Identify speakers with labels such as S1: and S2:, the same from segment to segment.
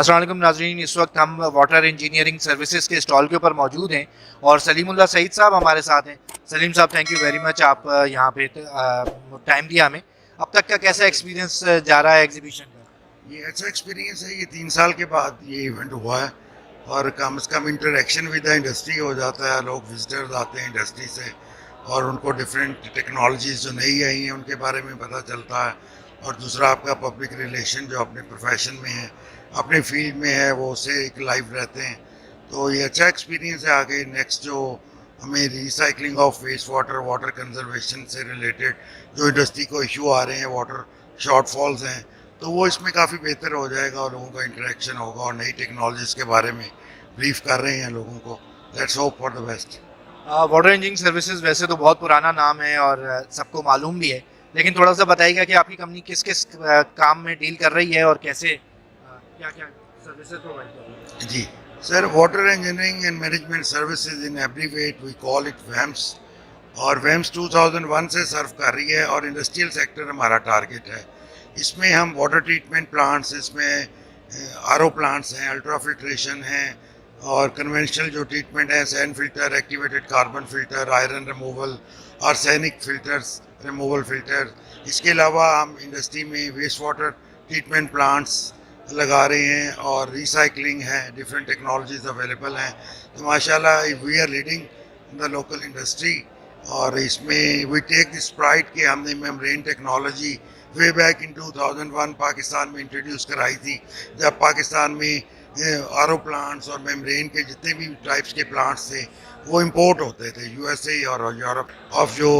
S1: अस्सलाम वालेकुम नाज़रीन, इस वक्त हम वाटर इंजीनियरिंग सर्विसेज के स्टॉल के ऊपर मौजूद हैं और सलीमुल्लाह सईद साहब हमारे साथ हैं। सलीम साहब, थैंक यू वेरी मच, आप यहाँ पे टाइम दिया हमें। अब तक का कैसा एक्सपीरियंस जा रहा है एग्जीबिशन का?
S2: ये अच्छा एक्सपीरियंस है। ये 3 साल के बाद ये इवेंट हुआ है और कम से कम इंटरेक्शन विद द इंडस्ट्री हो जाता है। लोग विजिटर्स आते हैं इंडस्ट्री से और उनको डिफरेंट टेक्नोलॉजीज जो नई आई हैं उनके बारे में पता चलता है। और दूसरा आपका पब्लिक रिलेशन जो अपने प्रोफेशन में है, अपने फील्ड में है, वो उससे एक लाइव रहते हैं। तो ये अच्छा एक्सपीरियंस है। आगे नेक्स्ट जो हमें recycling of waste water, water conservation से रिलेटेड जो इंडस्ट्री को इशू आ रहे हैं, वाटर शॉर्टफॉल्स हैं, तो वो इसमें काफ़ी बेहतर हो जाएगा और लोगों का इंटरेक्शन होगा और नई टेक्नोलॉजीज़ के बारे में ब्रीफ कर रहे हैं लोगों को। Let's hope for the best.
S1: Water engineering services वैसे तो बहुत पुराना नाम है और सबको मालूम भी है, लेकिन थोड़ा सा बताइएगा कि आपकी कंपनी किस किस काम में डील कर रही है और कैसे क्या क्या सर्विसेज प्रोवाइड कर रही है।
S2: जी sir, water engineering and management services in abbreviate we call it वैम्स। और वैम्स 2001 से सर्व कर रही है और इंडस्ट्रियल सेक्टर हमारा टारगेट है। इसमें हम वाटर ट्रीटमेंट प्लांट्स, इसमें आरओ प्लांट्स हैं, अल्ट्रा फिल्ट्रेशन हैं और कन्वेंशनल जो ट्रीटमेंट है, sand filter, activated carbon filter, iron removal, arsenic filters, removal filter. इसके अलावा हम इंडस्ट्री में वेस्ट वाटर ट्रीटमेंट प्लांट्स लगा रहे हैं और रिसाइकलिंग है, डिफरेंट टेक्नोलॉजीज अवेलेबल हैं। तो माशाल्लाह we are leading the local industry. और इसमें वी टेक दिस प्राइड कि हमने membrane technology way back in 2001 Pakistan में इंट्रोड्यूस कराई थी, जब पाकिस्तान में आरओ प्लांट्स और मेम्ब्रेन के जितने भी टाइप्स के प्लांट्स थे वो इंपोर्ट होते थे यूएसए और यूरोप। ऑफ जो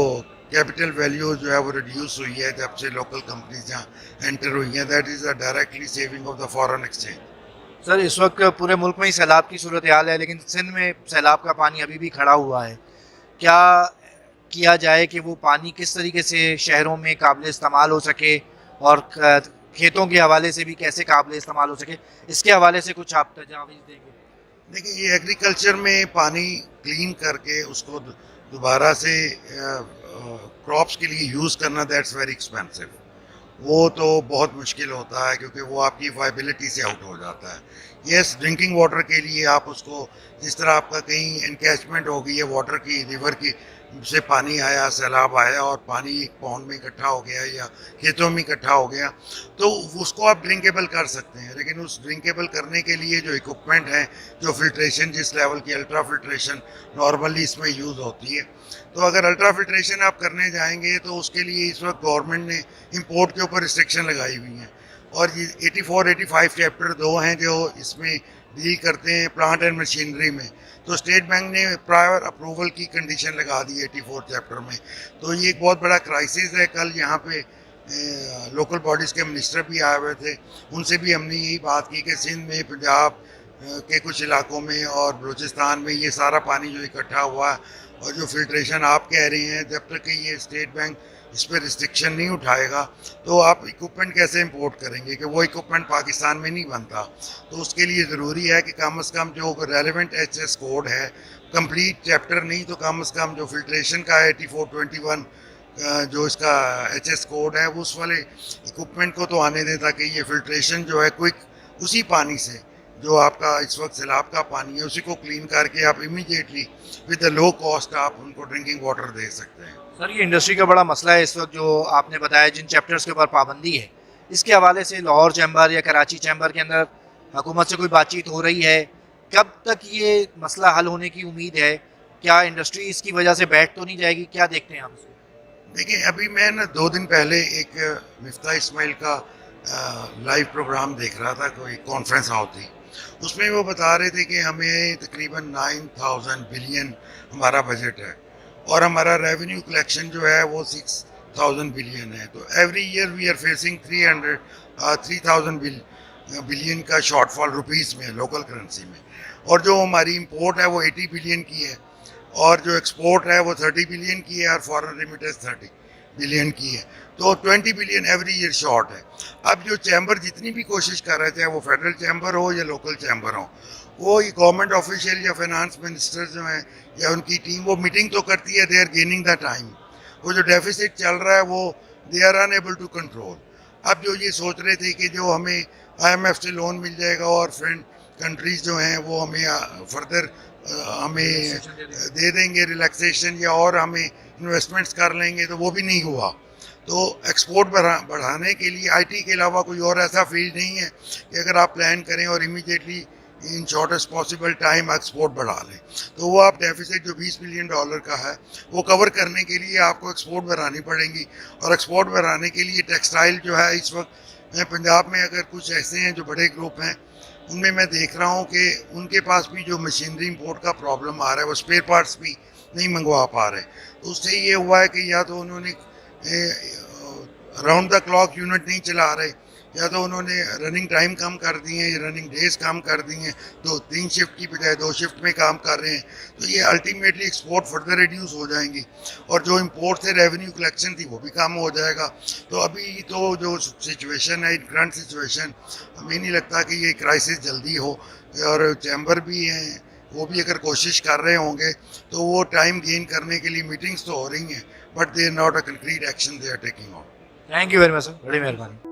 S2: कैपिटल वैल्यू जो है वो रिड्यूस हुई है जब से लोकल कंपनीज यहाँ एंटर हुई हैं। That is a directly saving of the foreign exchange.
S1: Sir, इस वक्त पूरे मुल्क में ही सैलाब की सूरत हाल है, लेकिन सिंध में सैलाब का पानी अभी भी खड़ा हुआ है। क्या किया जाए कि वो पानी किस तरीके से शहरों में काबिल इस्तेमाल हो सके और खेतों के हवाले से भी कैसे काबिल इस्तेमाल हो सके, इसके हवाले से कुछ आप तजावीज़ देंगे?
S2: देखिए, ये एग्रीकल्चर में पानी क्लीन करके उसको दोबारा से क्रॉप्स के लिए यूज़ करना, दैट्स वेरी एक्सपेंसिव। वो तो बहुत मुश्किल होता है क्योंकि वो आपकी वायबिलिटी से आउट हो जाता है। यस, ड्रिंकिंग वाटर के लिए आप उसको, जिस तरह आपका कहीं एनकैचमेंट हो गई है वाटर की, रिवर की से पानी आया, सैलाब आया और पानी एक पॉन्ड में इकट्ठा हो गया या खेतों में इकट्ठा हो गया, तो उसको आप ड्रिंकेबल कर सकते हैं। लेकिन उस ड्रिंकेबल करने के लिए जो इक्विपमेंट है, जो फिल्ट्रेशन जिस लेवल की अल्ट्रा फिल्ट्रेशन नॉर्मली इसमें यूज़ होती है, तो अगर अल्ट्रा फिल्ट्रेशन आप करने जाएंगे तो उसके लिए इस वक्त गवर्नमेंट ने इंपोर्ट के ऊपर रिस्ट्रिक्शन लगाई हुई हैं। और ये 84 85 चैप्टर 2 हैं जो इसमें डील करते हैं प्लांट एंड मशीनरी में। तो स्टेट बैंक ने प्रायर अप्रूवल की कंडीशन लगा दी 84 चैप्टर में। तो ये एक बहुत बड़ा क्राइसिस है। कल यहाँ पे लोकल बॉडीज़ के मिनिस्टर भी आए हुए थे, उनसे भी हमने यही बात की कि सिंध में, पंजाब के कुछ इलाकों में और बलूचिस्तान में ये सारा पानी जो इकट्ठा हुआ है और जो फिल्ट्रेशन आप कह रहे हैं, जब तक कि ये स्टेट बैंक इस पर रिस्ट्रिक्शन नहीं उठाएगा तो आप इक्विपमेंट कैसे इंपोर्ट करेंगे, कि वो इक्विपमेंट पाकिस्तान में नहीं बनता। तो उसके लिए ज़रूरी है कि कम से कम जो रेलिवेंट एचएस कोड है, कंप्लीट चैप्टर नहीं तो कम से कम जो फिल्ट्रेशन का 8421 जो इसका एचएस कोड है, उस वाले इक्विपमेंट को तो आने दें ताकि ये फिल्ट्रेशन जो है क्विक उसी पानी से, जो आपका इस वक्त सैलाब का पानी है, उसी को क्लीन करके आप इमीडिएटली विद लो कॉस्ट आप उनको ड्रिंकिंग वाटर दे सकते हैं।
S1: सर, ये इंडस्ट्री का बड़ा मसला है इस वक्त, जो आपने बताया जिन चैप्टर्स के ऊपर पाबंदी है, इसके हवाले से लाहौर चैम्बर या कराची चैम्बर के अंदर हुकूमत से कोई बातचीत हो रही है? कब तक ये मसला हल होने की उम्मीद है? क्या इंडस्ट्री इसकी वजह से बैठ तो नहीं जाएगी? क्या देखते हैं आप इसको?
S2: देखिए, अभी मैं ना 2 दिन पहले एक मिफ्ता इस्माइल का लाइव प्रोग्राम देख रहा था, कोई कॉन्फ्रेंस हाउस थी। उसमें वो बता रहे थे कि हमें तकरीबन 9000 बिलियन हमारा बजट है और हमारा रेवेन्यू कलेक्शन जो है वो 6000 बिलियन है। तो every year we are facing 3000 billion का शॉर्टफॉल रुपीज़ में, लोकल करेंसी में। और जो हमारी इंपोर्ट है वो 80 बिलियन की है और जो एक्सपोर्ट है वो 30 बिलियन की है और फॉरेन रेमिटेंस 30 बिलियन की है। तो 20 बिलियन एवरी ईयर शॉर्ट है। अब जो चैम्बर जितनी भी कोशिश कर रहे थे, वो फेडरल चैम्बर हो या लोकल चैम्बर हो, वो गवर्नमेंट ऑफिशियल या फाइनेंस मिनिस्टर जो हैं या उनकी टीम, वो मीटिंग तो करती है, they are gaining the time. वो जो डेफिसिट चल रहा है वो they are unable to control. अब जो ये सोच रहे थे कि जो हमें IMF से लोन मिल जाएगा और फ्रेंड कंट्रीज जो हैं वो हमें फर्दर हमें दे देंगे रिलैक्सेशन, या और हमें इन्वेस्टमेंट्स कर लेंगे, तो वो भी नहीं हुआ। तो एक्सपोर्ट बढ़ाने के लिए आईटी के अलावा कोई और ऐसा फील्ड नहीं है कि अगर आप प्लान करें और immediately in shortest possible time export बढ़ा लें। तो वो आप डेफिसिट जो $20 बिलियन का है वो कवर करने के लिए आपको एक्सपोर्ट बढ़ानी पड़ेंगी। और एक्सपोर्ट बढ़ाने के लिए टेक्सटाइल जो है इस वक्त पंजाब में अगर कुछ ऐसे हैं जो बड़े ग्रुप हैं, उनमें मैं देख रहा हूँ कि उनके पास भी जो मशीनरी इंपोर्ट का प्रॉब्लम आ रहा है, वो स्पेयर पार्ट्स भी नहीं मंगवा पा रहे। तो उससे ये हुआ है कि या तो उन्होंने राउंड द क्लॉक यूनिट नहीं चला रहे, या तो उन्होंने रनिंग टाइम कम कर दिए हैं, रनिंग डेज कम कर दिए हैं, 3 शिफ्ट की बजाय 2 शिफ्ट में काम कर रहे हैं। तो ये अल्टीमेटली एक्सपोर्ट फर्दर रिड्यूस हो जाएंगी और जो इंपोर्ट से रेवेन्यू कलेक्शन थी वो भी कम हो जाएगा। तो अभी तो जो सिचुएशन है, करंट सिचुएशन, हमें नहीं लगता कि ये क्राइसिस जल्दी हो। और चैम्बर भी हैं, वो भी अगर कोशिश कर रहे होंगे तो वो टाइम गेन करने के लिए मीटिंग्स तो हो रही हैं, but they are not a concrete action they are taking on.
S1: Thank you very much sir, बड़ी मेहरबानी।